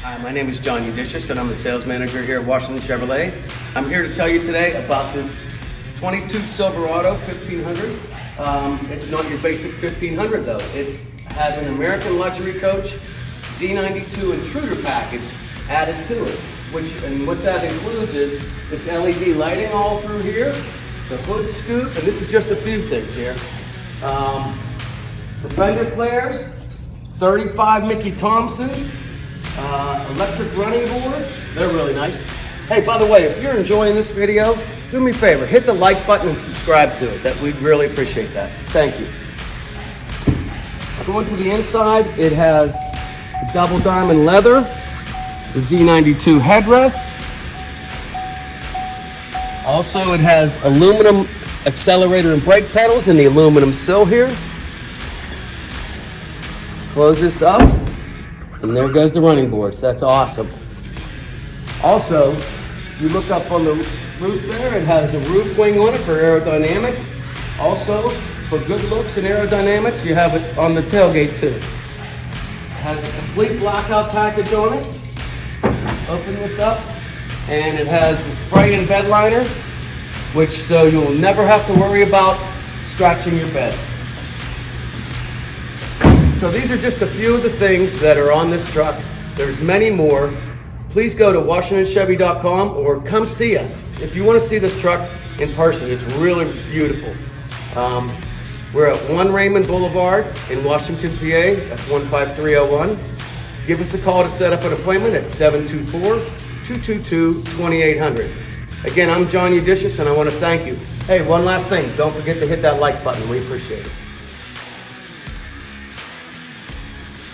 Hi, my name is John Udicious and I'm the sales manager here at Washington Chevrolet. I'm here to tell you today about this 22 Silverado 1500. It's not your basic 1500 though. It has an American luxury coach Z92 intruder package added to it. What that includes is this LED lighting all through here, the hood scoop, and this is just a few things here. The fender flares, 35 Mickey Thompsons, electric running boards. They're really nice. Hey, by the way, if you're enjoying this video, do me a favor, hit the like button and subscribe to it. We'd really appreciate that. Thank you. Going to the inside, it has the double diamond leather, the Z92 headrests. Also, it has aluminum accelerator and brake pedals and the aluminum sill here. Close this up, and there goes the running boards. That's awesome. Also, you look up on the roof there, it has a roof wing on it for aerodynamics. Also, for good looks and aerodynamics, you have it on the tailgate too. It has a complete blackout package on it. Open this up, and it has the spray and bed liner, so you'll never have to worry about scratching your bed. So these are just a few of the things that are on this truck. There's many more. Please go to WashingtonChevy.com or come see us. If you want to see this truck in person, it's really beautiful. We're at 1 Raymond Boulevard in Washington, PA. That's 15301. Give us a call to set up an appointment at 724-222-2800. Again, I'm John Udicious and I want to thank you. Hey, one last thing. Don't forget to hit that like button. We appreciate it.